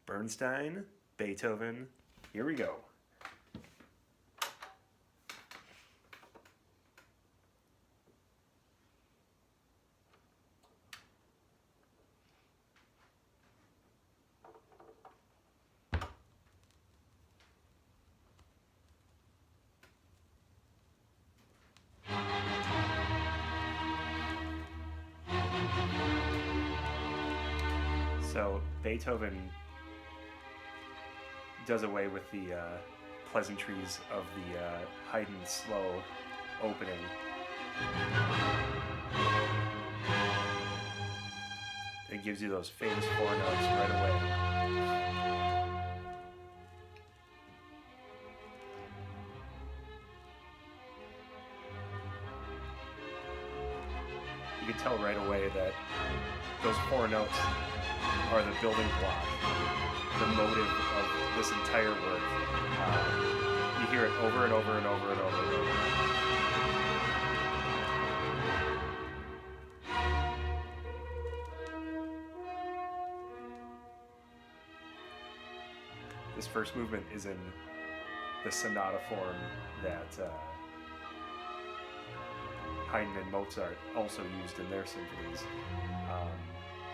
Bernstein, Beethoven, here we go. So Beethoven does away with the pleasantries of the Haydn slow opening. It gives you those famous four notes right away. You can tell right away that those four notes are the building block, the motive of this entire work. You hear it over and over and over and over and over. This first movement is in the sonata form that Haydn and Mozart also used in their symphonies.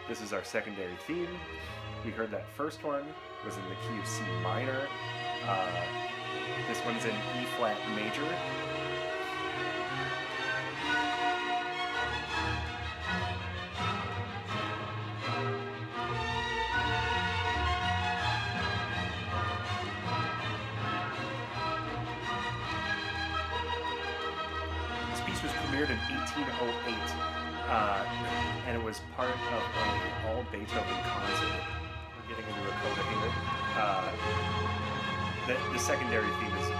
This is our secondary theme. We heard that first one was in the key of C minor. This one's in E flat major. This piece was premiered in 1808. And it was part of an all Beethoven concert. We're getting into a coda here. The secondary theme is in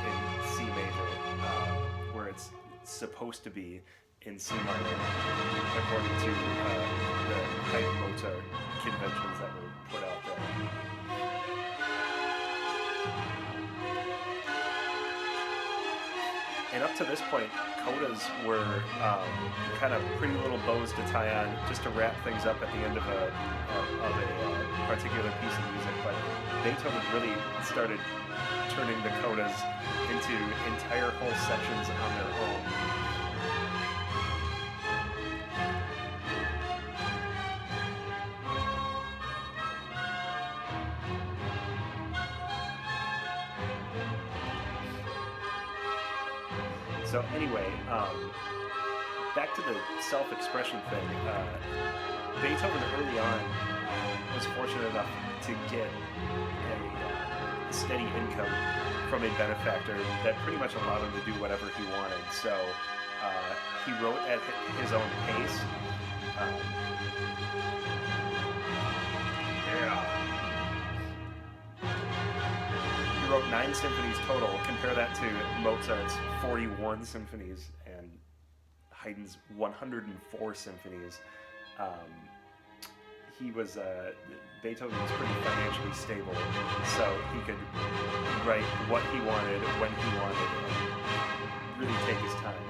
C major, where it's supposed to be in C minor, according to the Haydn Mozart conventions that were put out there. And up to this point, codas were kind of pretty little bows to tie on just to wrap things up at the end of a particular piece of music. But Beethoven really started turning the codas into entire whole sections on their own. So anyway, back to the self-expression thing. Beethoven early on was fortunate enough to get a steady income from a benefactor that pretty much allowed him to do whatever he wanted. So he wrote at his own pace. He wrote 9 symphonies total. Compare that to Mozart's 41 symphonies and Haydn's 104 symphonies. Beethoven was pretty financially stable, so he could write what he wanted, when he wanted, and really take his time.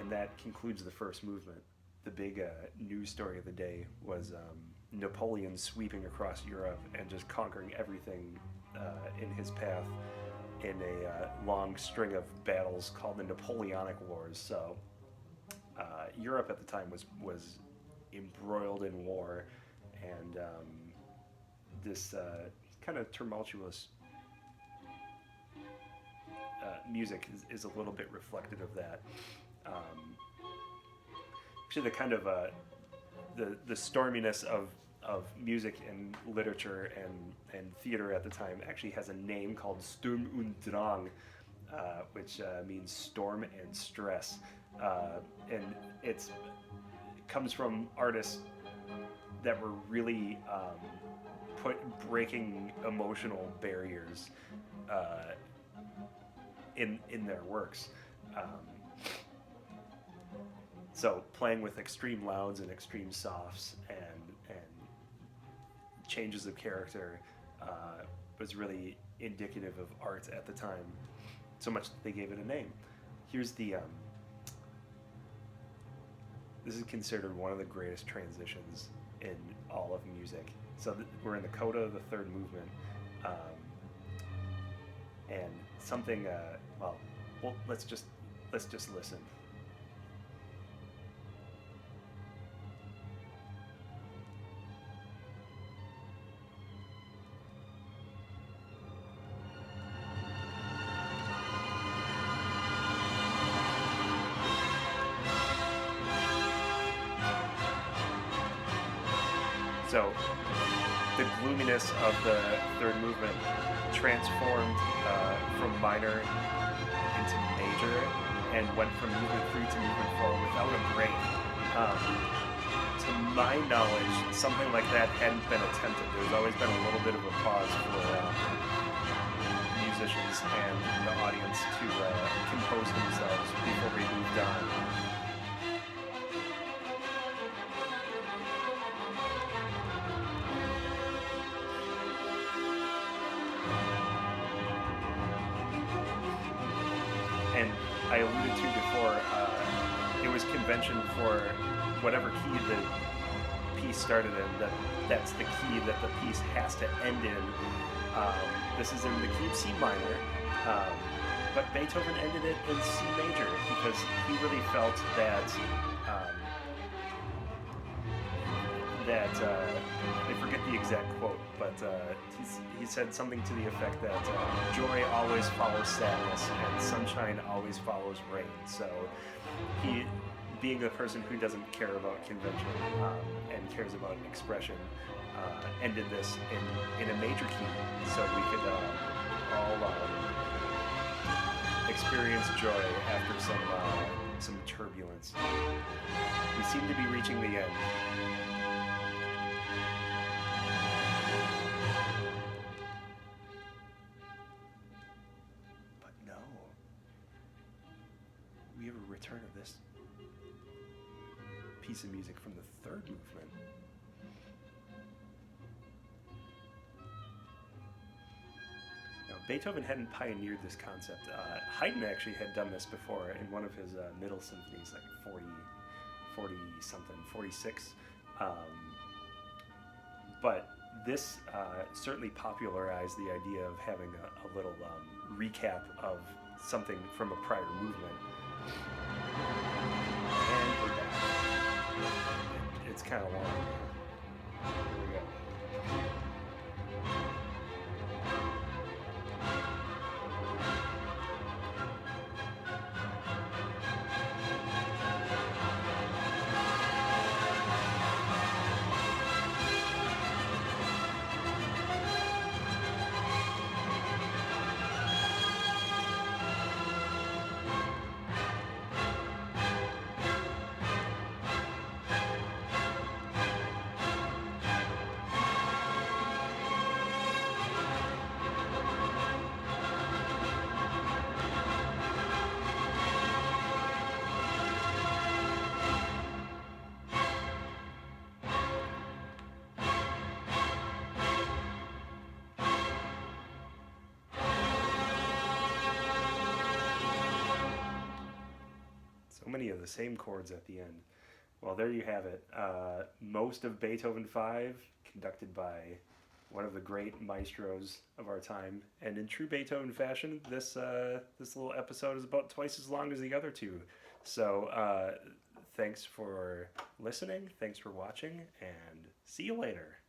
And that concludes the first movement. The big news story of the day was Napoleon sweeping across Europe and just conquering everything in his path in a long string of battles called the Napoleonic Wars. So Europe at the time was embroiled in war, and this kind of tumultuous music is a little bit reflective of that. Actually, the kind of the storminess of music and literature and theater at the time actually has a name called Sturm und Drang, which means storm and stress, and it comes from artists that were really breaking emotional barriers in their works. So playing with extreme louds and extreme softs and changes of character was really indicative of art at the time, so much that they gave it a name. Here's the this is considered one of the greatest transitions in all of music. So we're in the coda of the third movement, um, and something. Well, let's just listen. So the gloominess of the third movement transformed from minor into major and went from movement 3 to movement 4 without a break. Um, to my knowledge, something like that hadn't been attempted. There's always been a little bit of a pause for musicians and the audience to compose themselves before we moved on. And I alluded to before, it was convention for whatever key the piece started in, that's the key that the piece has to end in. This is in the key of C minor, but Beethoven ended it in C major because he really felt that I forget the exact quote, but he said something to the effect that joy always follows sadness and sunshine always follows rain. So he, being a person who doesn't care about convention and cares about expression, ended this in a major key so we could all experience joy after some turbulence. We seem to be reaching the end. We have a return of this piece of music from the third movement. Now, Beethoven hadn't pioneered this concept. Haydn actually had done this before in one of his middle symphonies, like 40 something, 46. But this certainly popularized the idea of having a little recap of something from a prior movement. And we're back. It's kind of long. Here we go. Many of the same chords at the end. Well, there you have it. Most of Beethoven 5, conducted by one of the great maestros of our time. And in true Beethoven fashion, this little episode is about twice as long as the other two. So thanks for listening, thanks for watching, and see you later.